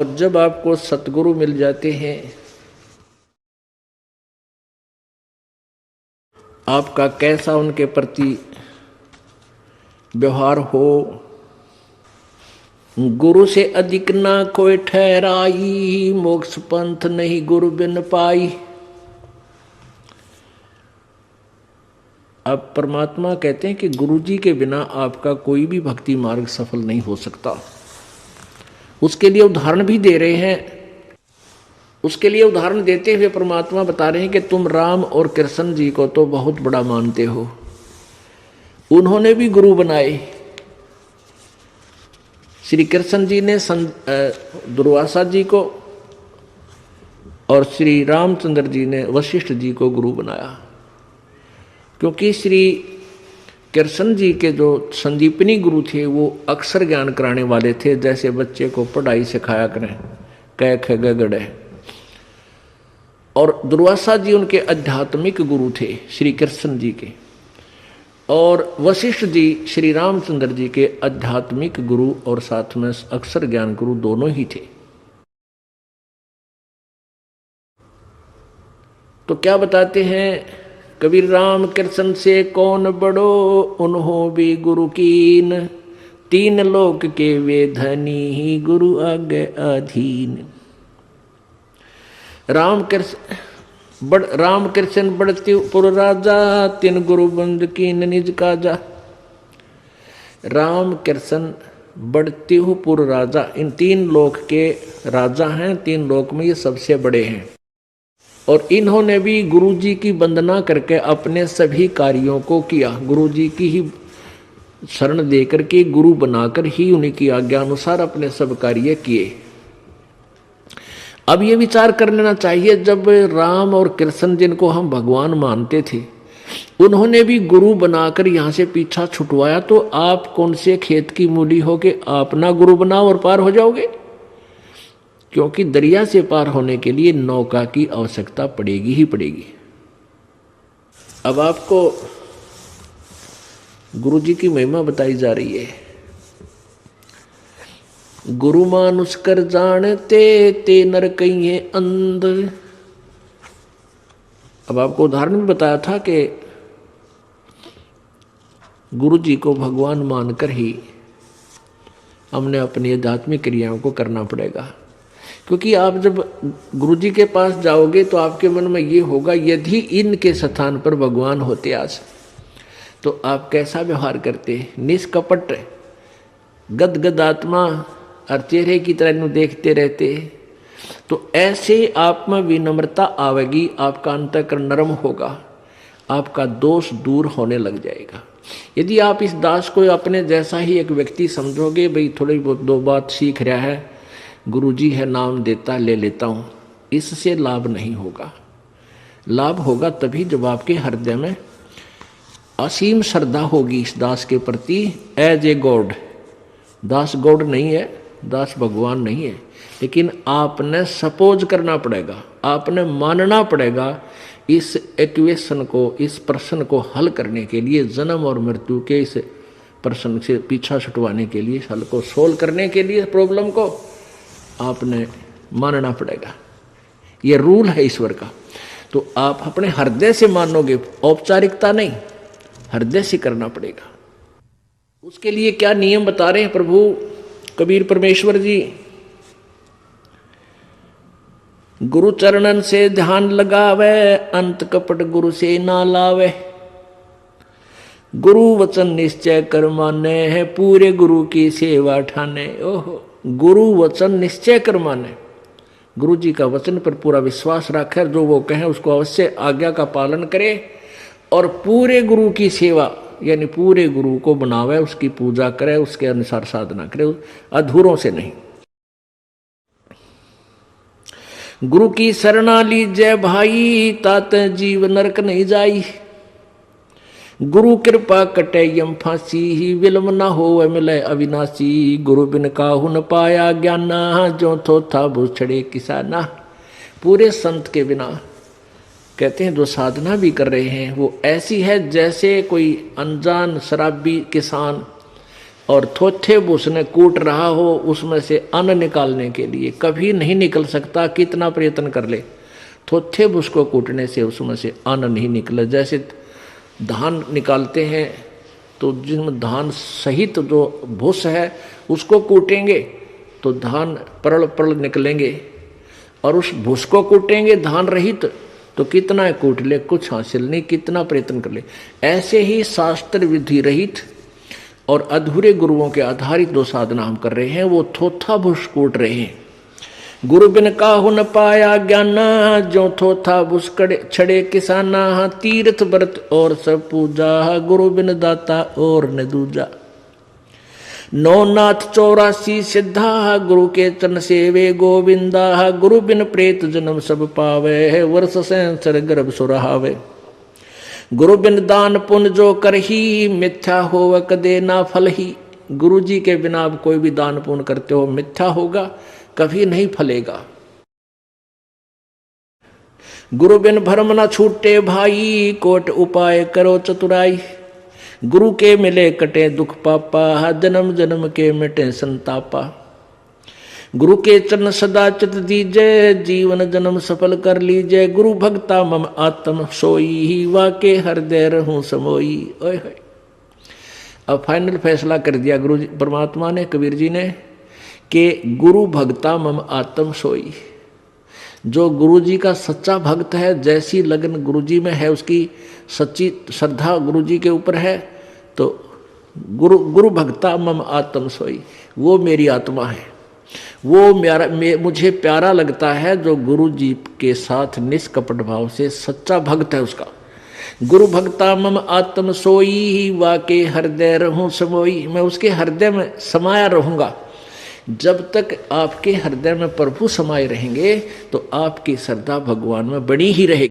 और जब आपको सतगुरु मिल जाते हैं, आपका कैसा उनके प्रति व्यवहार हो, गुरु से अधिक ना कोई ठहराई, मोक्ष पंथ नहीं गुरु बिन पाई। अब परमात्मा कहते हैं कि गुरु जी के बिना आपका कोई भी भक्ति मार्ग सफल नहीं हो सकता। उसके लिए उदाहरण भी दे रहे हैं। उसके लिए उदाहरण देते हुए परमात्मा बता रहे हैं कि तुम राम और कृष्ण जी को तो बहुत बड़ा मानते हो, उन्होंने भी गुरु बनाए। श्री कृष्ण जी ने दुर्वासा जी को और श्री रामचंद्र जी ने वशिष्ठ जी को गुरु बनाया, क्योंकि श्री कृष्ण जी के जो संदीपनी गुरु थे वो अक्षर ज्ञान कराने वाले थे, जैसे बच्चे को पढ़ाई सिखाया करें क ख ग घ ड़। और दुर्वासा जी उनके आध्यात्मिक गुरु थे श्री कृष्ण जी के, और वशिष्ठ जी श्री रामचंद्र जी के आध्यात्मिक गुरु और साथ में अक्षर ज्ञान गुरु दोनों ही थे। तो क्या बताते हैं कबीर, राम कृष्ण से कौन बड़ो, उन्हों भी गुरु कीन, तीन लोक के वे धनी ही गुरु आगे अधीन। राम कृष्ण बढ़ती पुर राजा, तीन गुरु बंद कीन निज काजा। राम कृष्ण बढ़ती हूँ पुर राजा, इन तीन लोक के राजा हैं, तीन लोक में ये सबसे बड़े हैं। और इन्होंने भी गुरु जी की वंदना करके अपने सभी कार्यों को किया, गुरु जी की ही शरण देकर के गुरु बनाकर ही उन्हीं की आज्ञा अनुसार अपने सब कार्य किए। अब ये विचार कर लेना चाहिए, जब राम और कृष्ण जिनको हम भगवान मानते थे उन्होंने भी गुरु बनाकर यहाँ से पीछा छुटवाया, तो आप कौन से खेत की मूली हो के आप ना गुरु बनाओ और पार हो जाओगे? क्योंकि दरिया से पार होने के लिए नौका की आवश्यकता पड़ेगी ही पड़ेगी। अब आपको गुरु जी की महिमा बताई जा रही है। गुरु मानुष कर जानते, ते नर कहिए अंध। अब आपको उदाहरण भी बताया था कि गुरु जी को भगवान मानकर ही हमने अपनी आध्यात्मिक क्रियाओं को करना पड़ेगा। क्योंकि आप जब गुरु जी के पास जाओगे तो आपके मन में ये होगा, यदि इनके स्थान पर भगवान होते आज तो आप कैसा व्यवहार करते, निष्कपट गदगद आत्मा और चेहरे की तरह इन्हें देखते रहते। तो ऐसे आप में विनम्रता आवेगी, आपका अंतःकरण नरम होगा, आपका दोष दूर होने लग जाएगा। यदि आप इस दास को अपने जैसा ही एक व्यक्ति समझोगे, भाई थोड़ी बहुत दो बात सीख रहा है, गुरु जी है नाम देता ले लेता हूँ, इससे लाभ नहीं होगा। लाभ होगा तभी जब आपके हृदय में असीम श्रद्धा होगी इस दास के प्रति, एज ए गॉड। दास गॉड नहीं है, दास भगवान नहीं है, लेकिन आपने सपोज करना पड़ेगा, आपने मानना पड़ेगा इस इक्वेशन को, इस प्रश्न को हल करने के लिए, जन्म और मृत्यु के इस प्रश्न से पीछा छुटवाने के लिए, हल को सोल्व करने के लिए, प्रॉब्लम को आपने मानना पड़ेगा। ये रूल है ईश्वर का। तो आप अपने हृदय से मानोगे, औपचारिकता नहीं, हृदय से करना पड़ेगा। उसके लिए क्या नियम बता रहे हैं प्रभु कबीर परमेश्वर जी? गुरु चरणन से ध्यान लगावे, अंत कपट गुरु से ना लावे। गुरु वचन निश्चय कर माने है, पूरे गुरु की सेवा ठाने। ओहो, गुरु वचन निश्चय कर माने, गुरु जी का वचन पर पूरा विश्वास रखे, जो वो कहें उसको अवश्य आज्ञा का पालन करे, और पूरे गुरु की सेवा यानी पूरे गुरु को बनावे, उसकी पूजा करे, उसके अनुसार साधना करे, अधूरों से नहीं। गुरु की शरणा लीजय भाई, तात जीव नरक नहीं जाई। गुरु कृपा कटे यम फांसी, विलम न हो मिले अविनाशी। गुरु बिन काहू न पाया ज्ञाना, जो थो था भूछड़े किसाना। पूरे संत के बिना कहते हैं जो साधना भी कर रहे हैं वो ऐसी है जैसे कोई अनजान शराबी किसान और थोथे उसने कूट रहा हो उसमें से अन्न निकालने के लिए, कभी नहीं निकल सकता कितना प्रयत्न कर ले। थोथे भूस को कूटने से उसमें से अन्न नहीं निकले। जैसे धान निकालते हैं तो जिसमें धान सहित जो भूस है उसको कूटेंगे तो धान परल परल निकलेंगे, और उस भूस को कूटेंगे धान रहित तो कितना कूट ले, कुछ हासिल नहीं, कितना प्रयत्न कर ले। ऐसे ही शास्त्र विधि रहित और अधूरे गुरुओं के आधारित जो साधना हम कर रहे हैं वो थोथा भूस कूट रहे हैं। गुरु बिन काहु न पाया ज्ञाना, जो थोथा भूस छड़े किसाना, तीर्थ व्रत और सब पूजा, गुरु बिन दाता और न दूजा। 984 सिद्धा, गुरु के चरण सेवे गोविंदा, गुरु बिन प्रेत जन्म सब पावे, वर्ष सहस्र गर्भ सुरहावे। गुरु बिन दान पुण्य जो करही, मिथ्या होव कदे ना फल ही। गुरु जी के बिना आप कोई भी दान पुण्य करते हो मिथ्या होगा, कभी नहीं फलेगा। गुरु बिन भरम न छूटे भाई, कोट उपाय करो चतुराई। गुरु के मिले कटे दुख पापा, जन्म जन्म के मिटे संतापा। गुरु के चरण सदा चित दीजय, जीवन जन्म सफल कर लीजय। गुरु भक्ता मम आत्म सोई, वाके हृदय रहूं समोई। ओए होए, अब फाइनल फैसला कर दिया गुरु जी परमात्मा ने, कबीर जी ने, कि गुरु भक्ता मम आत्म सोई। जो गुरु जी का सच्चा भक्त है, जैसी लगन गुरु जी में है, उसकी सच्ची श्रद्धा गुरु जी के ऊपर है, तो गुरु भक्ता मम आत्म सोई, वो मेरी आत्मा है। वो मुझे प्यारा लगता है जो गुरु जी के साथ निष्कपट भाव से सच्चा भक्त है उसका। गुरु भक्ता मम आत्म सोई, वाके हृदय रहूं समोई। मैं उसके हृदय में समाया रहूंगा। जब तक आपके हृदय में प्रभु समाये रहेंगे तो आपकी श्रद्धा भगवान में बनी ही रहेगी।